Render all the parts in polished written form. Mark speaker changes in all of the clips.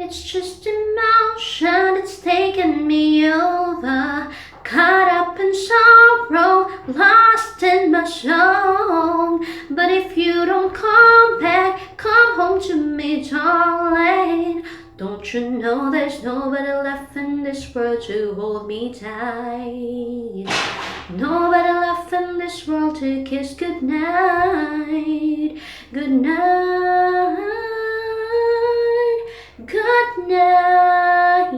Speaker 1: It's just emotion, it's taken me over. Caught up in sorrow, lost in my song. But if you don't come back, come home to me, darling. Don't you know there's nobody left in this world to hold me tight? Nobody left in this world to kiss goodnight. Good night. Good night.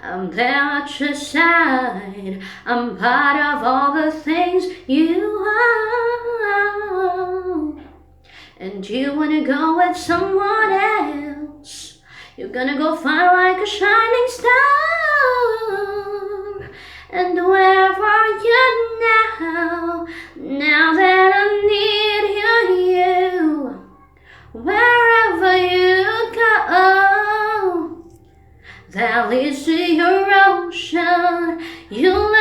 Speaker 1: I'm there at your side. I'm part of all the things you are. And you wanna go with someone else. You're gonna go far like a shining star. And where are you now? Now that I need you. Wherever you go, that leads to your ocean. You